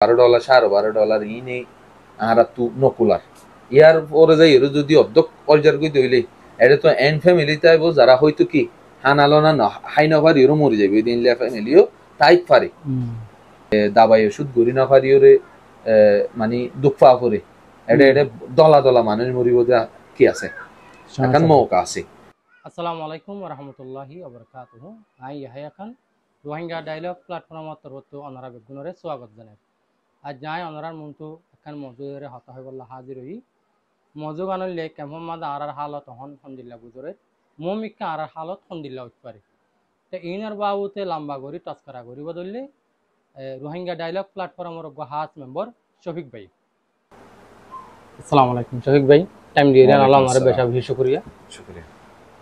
$12 $12.5 ইনে আরা তু নকুলার ইয়ার পরে যাই এর যদি অধ্যক্ষ পর্যায়ের কই দইলে এটা তো এন ফ্যামিলিতে আইবো যারা হয়তো কি হানালনা না হাই না পারি এরও মরে যাবে দিন লে ফ্যামিলিও টাইট পারে দাবাই ওষুধ গরি না পারি ওরে মানে দুঃখা করে এটা দলা দলা মানুষ মরিব কি আছে এখন মৌকা আছে। আসসালামু আলাইকুম ওয়া রাহমাতুল্লাহি ওয়া বারাকাতুহু। I Yahya Khan Rohingya dialogue প্ল্যাটফর্মত তরফতো অনারা বেগুনরে স্বাগত জানাই। আজ যাই অনারার মন্তু এখান মজুরে হতা হইবল্লা হাজির হই মজু গানলে কেমমাদ আরার হালত হন হন্দিল্লা বুজরে মমিকা আরার হালত হন্দিল্লা উৎপারে তে ইনার বাবুতে লম্বা গরি টস্করা গরি বদললে রোহিঙ্গা ডায়লগ প্ল্যাটফর্মর গহাত মেম্বার শফিক ভাই। আসসালামু আলাইকুম শফিক ভাই, টাইম দিয়ে দেন আল্লাহ আমারে বেশা বেশি শুকরিয়া।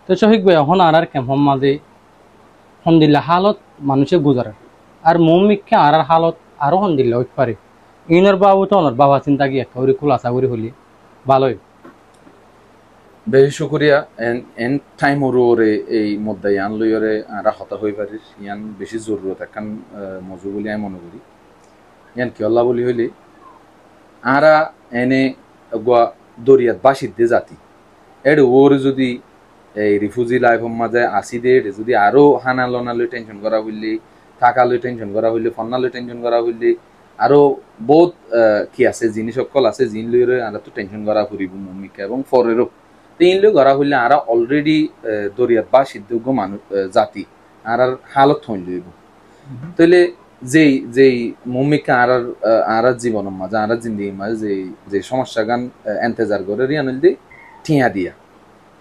তো শফিক ভাই এখন আর কেমমাদে হন্দিল্লা হালত মানুষে গুজারে আর মমিকা আরার হালত আরো হন্দিল্লা উৎপারে ইনার বাবু তো অনার বাবা চিন্তা কি একটা খুলাসা করি হলি ভালোই বেশি শুকরিয়া এন টাইম ওরে এই মধ্যে ইয়ান লইরে আরা হতা হই পারিস ইয়ান বেশি জরুরত এখন মজু বলি আমি মনে করি ইয়ান কি আল্লাহ বলি হইলে আরা এনে গোয়া দরিয়াত বাসিত দে জাতি এর ওর যদি এই রিফিউজি লাইফ মাঝে আসি দে যদি আরো হানা লনা লই টেনশন করা হইলে টাকা লই টেনশন করা হইলে ফন্না লই টেনশন করা হইলে আরো বহুত কি আছে জিনিস সকল আছে জিন লইরে আরা তো টেনশন করা ফুরিব মমিকা এবং ফরেরও তিন লোক গড়া হইলে আরা অলরেডি দরিয়াত বা সিদ্ধযোগ্য মানুষ জাতি আর হালত হইল লইব তাইলে যেই যেই মমিকা আর জীবনের মাঝে আর জিন্দিগির মাঝে যে যে সমস্যা গান এন্তেজার করে রিয়ান হইলে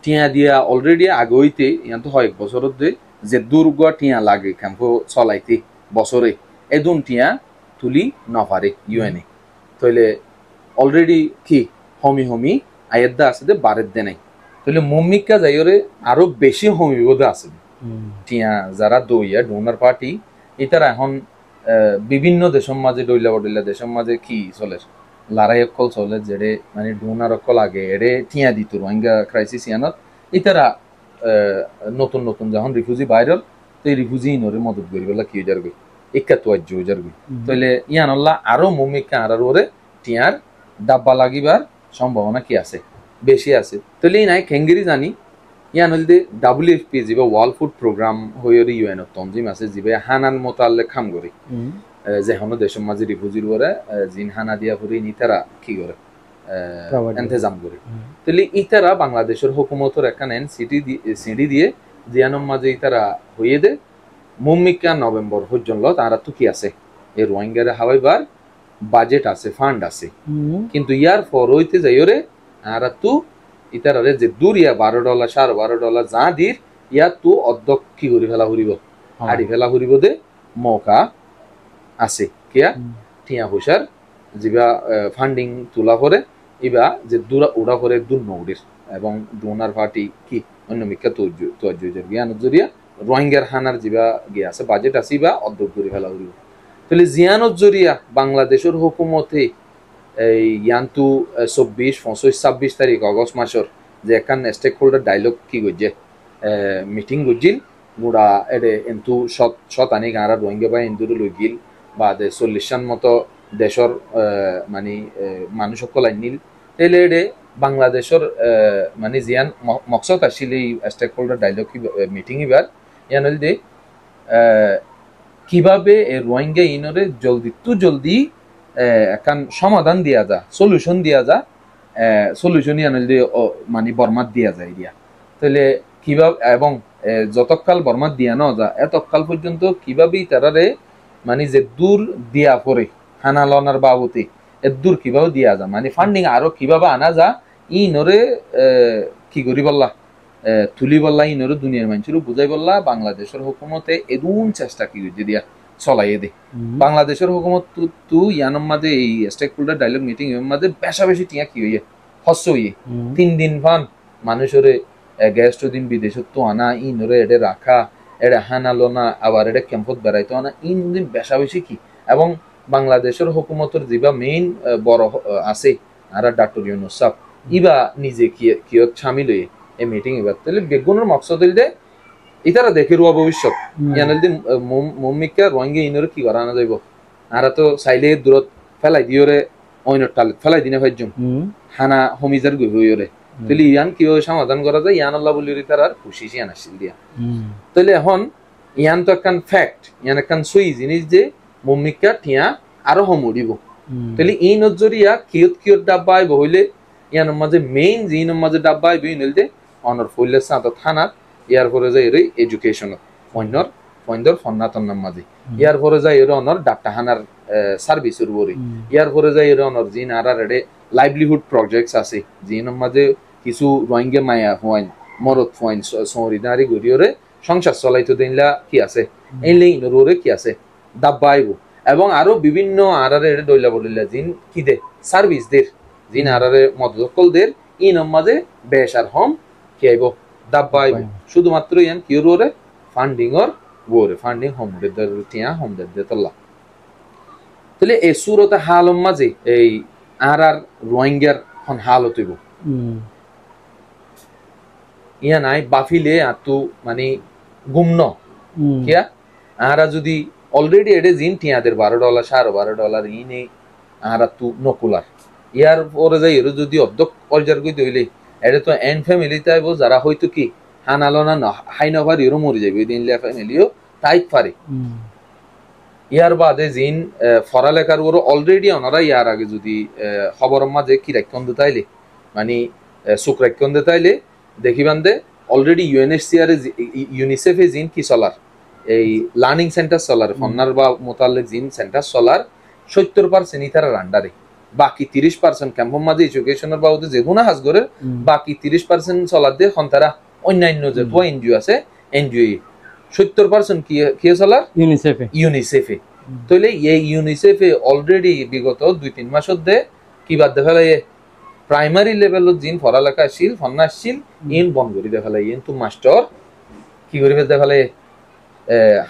টিয়া দিয়া অলরেডি আগে হইতে ইয়ান তো হয় বছরত যে দুর্গ টিয়া লাগে ক্যাম্প চলাইতে বছরে এদুন টিয়া তুলি নপারে ইউএনএ তাইলে অলরেডি কি হমি আয়েদ্দা আছে দে বারের দে নাই তাহলে মমিকা যাইরে আরো বেশি হমিবোধ আছে টিয়া যারা দইয়া ডোনার পার্টি এটারা এখন বিভিন্ন দেশের মাঝে ডইলা দেশের মাঝে কি চলে লড়াই অকল চলে যেড়ে মানে ডোনার অকল আগে এড়ে টিয়া দিত রোহিঙ্গা ক্রাইসিস ইয়ানত এটারা নতুন নতুন যখন রিফিউজি বাইরল তো এই রিফিউজি ইনরে মদত করি বলা কি যার গই একাত্তর হাজার গই তাইলে ইয়ানল্লাহ আরো মমিকা আর ওরে টিয়ার ডাব্বা লাগিবার সম্ভাবনা কি আছে বেশি আছে তাহলে নাই খেঙ্গিরি জানি ইয়ান হলদে WFP যিবা ওয়ার্ল্ড ফুড প্রোগ্রাম হইরে ইউএন তঞ্জিম আছে যিবা হানান মোতাল্লে কাম করে যে হনো দেশের মাঝে রিফিউজির ওরে জিন হানা দিয়া ফুরি নিতারা কি করে ইন্তজাম করে তাহলে ইতারা বাংলাদেশের হুকুমতের এখানে সিডি দিয়ে জিয়ানোর মাঝে ইতারা হইয়ে দে মমিকা নভেম্বর পর্যন্ত তারা তো কি আছে এই রোহিঙ্গারে হাওয়াইবার বাজেট আছে ফান্ড আছে কিন্তু ইয়ার পর হইতে যাইরে আর তু ইতারে যে দূরিয়া $12 $12.5 যা দির ইয়া তু অর্ধেক কি করি ফেলা ফুরিব হাড়ি ফেলা ফুরিব দে মৌকা আছে কিয়া টিয়া পয়সার যিবা ফান্ডিং তোলা করে ইবা যে দূরা উড়া করে দূর নৌড়ির এবং ডোনার পার্টি কি অন্য মিকা তো জ্ঞান জরিয়া রোহিঙ্গার হানার যিবা গিয়া আছে বাজেট আছে বা অর্ধেক করে ফেলা ফুরিব তাহলে জিয়ানত জরিয়া বাংলাদেশের হুকুমতে এই ইয়ান্তু 24, 25, 26 তারিখ অগস্ট মাসের যে এখান স্টেক হোল্ডার ডায়লগ কি গজ্জে মিটিং গজ্জিল গুড়া এডে এন্তু শতানি গাঁরা রোহিঙ্গা বা হিন্দুরে লই গিল বা 40 মতো দেশের মানে মানুষ সকল আইনিল তাইলে এডে বাংলাদেশের মানে জিয়ান মকসদ আসিল এই স্টেক হোল্ডার ডায়লগ মিটিং এবার ইয়ান হল দে কিভাবে রোহিঙ্গা ইনরে জলদি এখন সমাধান দিয়া যা সলিউশন দিয়া যা সলিউশন মানে বর্মাত দিয়া যায় দিয়া তাহলে কিভাবে এবং যতকাল বর্মাত দিয়া ন যা এতকাল পর্যন্ত কিভাবে তারারে মানে যে দূর দিয়া পরে হানা লনার বাবুতে এর দূর কিভাবে দিয়া যা মানে ফান্ডিং আরো কিভাবে আনা যা ইনরে কি করি বললা তুলি বললা ইনরে দুনিয়ার মানুষের বুঝাই বললা বাংলাদেশের হুকুমতে এদুন চেষ্টা কি দিয়া চলাইয়ে দে বাংলাদেশের হুকুমত তু ইয়ানোর মাঝে এই স্টেক হোল্ডার ডায়লগ মিটিং এর মাঝে বেশা বেশি টিয়া কি হইয়ে হস্য হইয়ে 3 দিন ফান মানুষরে গেস্ট দিন বিদেশত তো আনা ইনরে এডে রাখা এডে হানালো না আবার এডে ক্যাম্পত বেড়াইতো আনা ইন দিন বেশা বেশি কি এবং বাংলাদেশের হুকুমতের যিবা মেইন বড় আছে আর ডক্টর ইউনুস সাহেব ইবা নিজে কিয়ত শামিল হয়ে এই মিটিং এবার তাহলে বেগুনের মকসদ হইল দে ইতারা দেখে রুয়া ভবিষ্যৎ ইয়ানদি মমিকা রোহিঙ্গা ইনরে কি করা না যাইব আরা তো চাইলে দূরত ফেলাই দিওরে অইনর টাল ফেলাই দিনে ভাইজুম হানা হমিজার গই হইরে তাহলে ইয়ান কি সমাধান করা যায় ইয়ান আল্লাহ বলি তার আর খুশি ইয়ান আসিল দিয়া তাহলে এখন ইয়ান তো একখান ফ্যাক্ট ইয়ান একখান সই জিনিস যে মম্মিকা টিয়া আরো হমুড়িব তাহলে এই নজরিয়া কিয়ত ডাব্বাই বহলে ইয়ান মাঝে মেইন জিন মাঝে ডাব্বাই বিনল দে অনর ফইলে সাত থানাত ইয়ার পরে যায় রে এডুকেশন ফইন্দর ফন্নাতন নাম মাঝে ইয়ার পরে যায় রে অনর ডাক্তারখানার সার্ভিসের বরি ইয়ার পরে যায় রে অনর জিন আর রে লাইভলিহুড প্রজেক্টস আছে জিন মাঝে কিছু রোহিঙ্গা মায়া হইন মরদ ফইন সরিদারি গরিয়রে সংসার চলাইতো দিনলা কি আছে এই লাইন রোরে কি আছে দাব্বাইব এবং আরো বিভিন্ন আরারে দইলা বলিলা জিন কি দে সার্ভিস দের জিন আরারে মদকলদের ই নামাজে বেশার হম কি আইব দাব্বাইব শুধুমাত্র ইয়ান কি রোরে ফান্ডিং অর গোরে ফান্ডিং হম দে তিয়া হম দে তল্লা তাহলে এই সুরতে হালম মাঝে এই আর রোহিঙ্গার হন হালত হইব ইয়া নাই বাফিলে আতু মানে গুমন কিয়া আরা যদি অলরেডি এডে জিন টিয়াদের $12 $12.5 ইনে আরা তু নকুলার ইয়ার পরে যাই এর যদি অর্ধক অর্জার কই দইলে এটা তো এন্ড ফ্যামিলি তাইব যারা হয়তো কি হানালনা না হাইনভার ইরো মরি যাবে দিন লে ফ্যামিলিও তাই পারে ইয়ার বাদে জিন ফরালেখার ওর অলরেডি ওনারা ইয়ার আগে যদি খবরের মাঝে কি রাখন দিতাইলে মানে সুখ রাখন দিতাইলে দেখিবান দে অলরেডি ইউএনএইচসিআর ইউনিসেফে জিন কি চলার এই লার্নিং সেন্টার চলার ফন্নার বা মোতালেক জিন সেন্টার চলার 70% ইতারা রান্ডারে বাকি 30% ক্যাম্পের মাঝে এডুকেশনের বাবদে যেগুনা হাজ করে বাকি 30% চলার দে খন্তারা অন্যান্য যে তো এনজিও আছে এনজিও 70% কি চলার ইউনিসেফে তাহলে এই ইউনিসেফে অলরেডি বিগত 2-3 মাসের দে কি বাদ দে ফেলাই প্রাইমারি লেভেলত জিন পড়ালেখা আসিল ফন্না আসিল ইন বন করি দে ফেলাই কিন্তু মাস্টার কি করি দে ফেলাই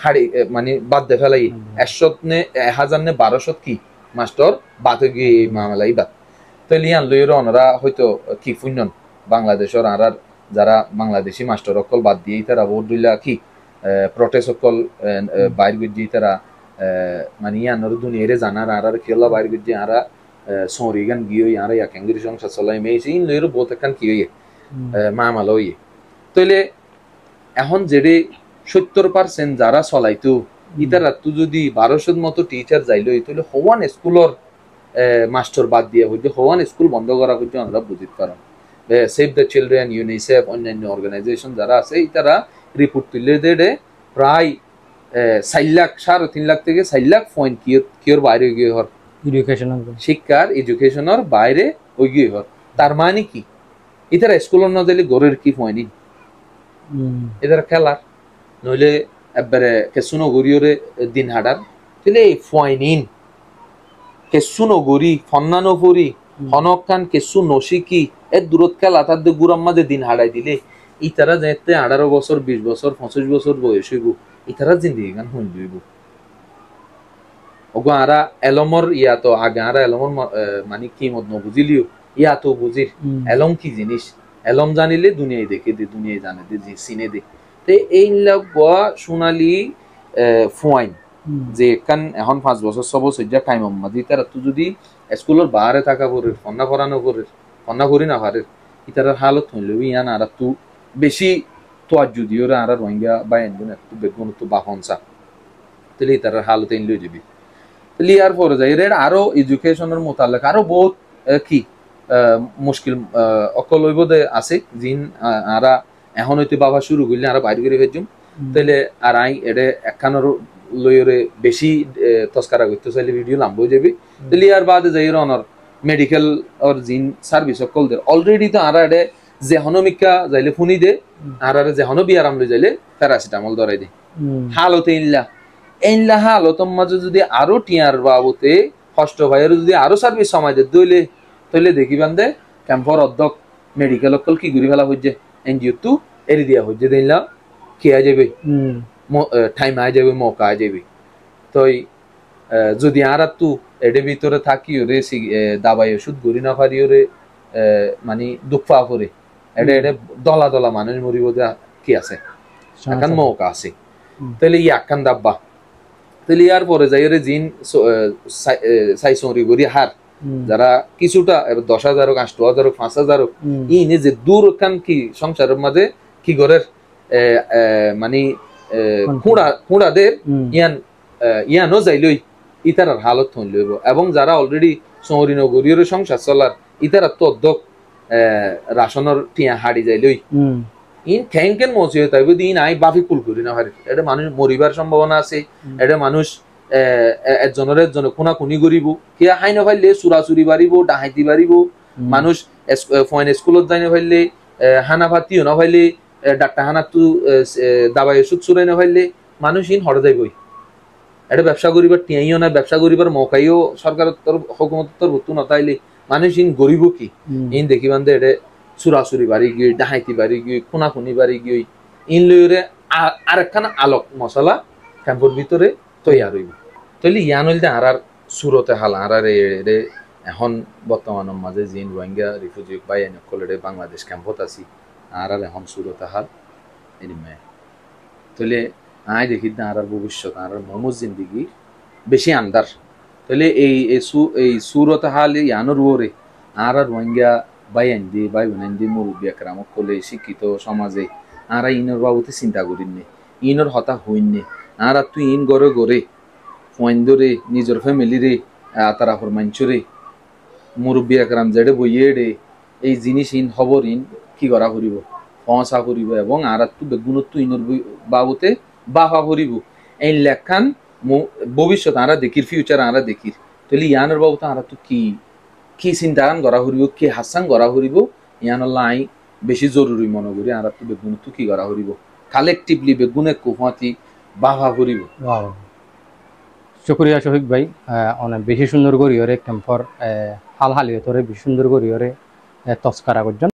হাড়ি মানে বাদ দে ফেলাই 100 নে 1000 নে 1200 কি মাস্টার বাদ গিয়ে মামলাই বাদ তাহলে ইয়ান লইর ওনারা হয়তো কি ফুন্নন বাংলাদেশের আর যারা বাংলাদেশি মাস্টার অকল বাদ দিয়ে তারা ভোট দিলা কি প্রটেস্ট অকল বাইর গিয়ে তারা মানে ইয়ানোর দুনিয়ারে জানার আর খেলা বাইর গিয়ে আরা সরিগান গিয়ে আর এক ইংরেজি সংসার চলাই মেয়েছে ইন লইর বহুত একখান কি হইয়ে মামাল হইয়ে তাহলে এখন যেড়ে 70% যারা চলাইতো ইতারা তু যদি 1200 মতো টিচার যাইলো তাহলে হওয়ান স্কুলের মাস্টার বাদ দিয়ে হইতে হওয়ান স্কুল বন্ধ করা হইতে আমরা বুঝিতে পারলাম সেভ দ্য চিলড্রেন ইউনিসেফ অন্যান্য অর্গানাইজেশন যারা আছে ইতারা রিপোর্ট তুলে দেড়ে প্রায় 4 লাখ 3.5 লাখ থেকে 4 লাখ পয়েন্ট কিয়র বাইরে গিয়ে হর শিক্ষার এডুকেশনের বাইরে ওই গিয়ে হর তার মানে কি ইতারা স্কুলের না দিলে গরের কি পয়েন্ট এদের খেলার নইলে একবারে কেসুনো গরিয়রে দিন হাডার তাহলে পয়েন্ট কেসুনো গরি ফন্নানো পরি হনকান কেসু নশিকি এর দূরত খেলা তাদের গুড়ার মাঝে দিন হাডাই দিলে ইতারা যেতে 18 বছর 20 বছর 25 বছর বয়স হইব ইতারা জিন্দিগি গান হইল হইব ওগো আরা এলমর ইয়া তো আগে আরা এলমর মানে কি মত ন বুঝিলিও ইয়া তো বুঝির এলম কি জিনিস এলম জানিলে দুনিয়ায় দেখে দে দুনিয়ায় জানে দে সিনে দে তে এই লাগবা সোনালি ফুয়াইন যে কান এখন 5 বছর 6 বছর যা টাইম মাদি তারা তো যদি স্কুলের বাইরে থাকা পরে ফন্না করানো করে ফন্না করি না পারে ইতার হালত হইল ইয়ান আর তো বেশি তোয়াজ্জু দিও আর রোহিঙ্গা বা এন্ডন একটু বেগুন তো বাহনসা তাহলে ইতার হালত এন লই যাবি তাহলে আর পরে যাই এর আরো এডুকেশনের মোতালেক আরো বহুত কি মুশকিল অকল হইব দে আছে জিন আরা এখন হইতে বাবা শুরু করলে আর বাইরে করে ফেজুম তাহলে আর আই এটা একখানোর লইরে বেশি তস্কারা করতে চাইলে ভিডিও লাম্ব হয়ে যাবে তাহলে আর বাদে যাই অনর মেডিকেল আর জিন সার্ভিস অকল দে অলরেডি তো আর এটা যেহনমিকা যাইলে ফুনি দে আর যেহন বিয়ারাম লই যাইলে প্যারাসিটামল ধরাই দে হালতে ইনলা হালত মাঝে যদি আরো টিয়ার বাবুতে কষ্ট ভাইয়ের যদি আরো সার্ভিস সময় দে দইলে তাহলে দেখিবান দে ক্যাম্পর অধ্যক্ষ মেডিকেল অকল কি ঘুরি ফেলা হইছে এনজিও তু এরি দিয়া হইছে দিনলা কি আ যাবে টাইম আ যাবে মৌকা আ যাবে তো যদি আর তু এডে ভিতরে থাকি রে দাবাই ওষুধ ঘুরি না পারি রে মানে দুঃখা করে এটা এটা দলা দলা মানুষ মরিব কি আছে এখন মৌকা আছে তাহলে ই একখান দাব্বা তাহলে ইয়ার পরে যাই ওরে জিন সাইসরি গরি হার যারা কিছুটা 10,000 হোক 8,000 হোক 5,000 হোক ইনে যে দূর কান কি সংসারের মাঝে কি গরের মানে খুঁড়াদের ইয়ানো যাইলই ইতারার হালত হইল এবং যারা অলরেডি শহরী নগরীয় সংসার চলার ইতারা তো অধ্যক্ষ রাশনের টিয়া হাড়ি যাইলই ইন ঠ্যাংকেন মজে তাইব দিন আই বাফি কুল করি না হারি এটা মানুষ মরিবার সম্ভাবনা আছে এটা মানুষ একজনের কোনা খুনি করিব কিয়া হাই না পাইলে চুরাচুরি বাড়িব ডাহাইতি বাড়িব মানুষ ফয়েন স্কুলত যাই না পাইলে হানা ভাতিও না পাইলে ডাক্তার হানা তু দাবাই ওষুধ চুরাই না পাইলে মানুষ ইন হরে যাইবই এটা ব্যবসা করিবার টিয়াইও না ব্যবসা করিবার মৌকাইও সরকারের তরফ হুকুমতের তরফ নতাইলে মানুষ ইন গরিব কি ইন দেখিবান দে এটা চুরাচুরি বাড়ি গিয়ে ডাহাইতি বাড়ি গিয়ে খুনাখুনি বাড়ি গিয়ে ইন লইরে আরেকখান আলোক মশলা ক্যাম্পের ভিতরে তৈয়ার হইব তাহলে ইয়ান হইলে আর সুরতে হাল আর এখন বর্তমানের মাঝে জিন রোহিঙ্গা রিফিউজি বাই কলেডে বাংলাদেশ ক্যাম্পত আছি আর এখন সুরতে হাল এনিমে তাহলে আই দেখি না আর ভবিষ্যৎ আর মোহাম্মদ জিন্দিগি বেশি আন্দার তাহলে এই সুরতে হাল ইয়ানোর ওরে আর রোহিঙ্গা বাই আইন্দি বাই বোনাইন্দি মুরব্বী একরাম কলে শিক্ষিত সমাজে আর ইনর বাবুতে চিন্তা করিননি ইনর হতা হইননি আর তুই ইন গড়ে গড়ে ফয়েন্দরে নিজের ফ্যামিলিরে তারা ফরমাইনছরে মুরব্বী একরাম যেড়ে বইয়ে রে এই জিনিস ইন খবর ইন কি করা করিব ফসা করিব এবং আর তু বেগুনত ইনর বাবুতে বাহা করিব এই লেখান ভবিষ্যৎ আরা দেখির ফিউচার আরা দেখির তাহলে ইয়ানোর বাবুতে আর তু কি চিন্তাগান করা করিব কি হাসান করা করিব ইয়ানল্লা আই বেশি জরুরি মনে করি আর তু বেগুনত কি করা করিব কালেকটিভলি বেগুনে কুফাতি বাহা করিব শুক্রিয়া শফিক ভাই অনেক বেশি সুন্দর করি ওরে ক্যাম্পর হাল হালিয়ে তোরে বেশি সুন্দর করি ওরে তস্কারা করছেন।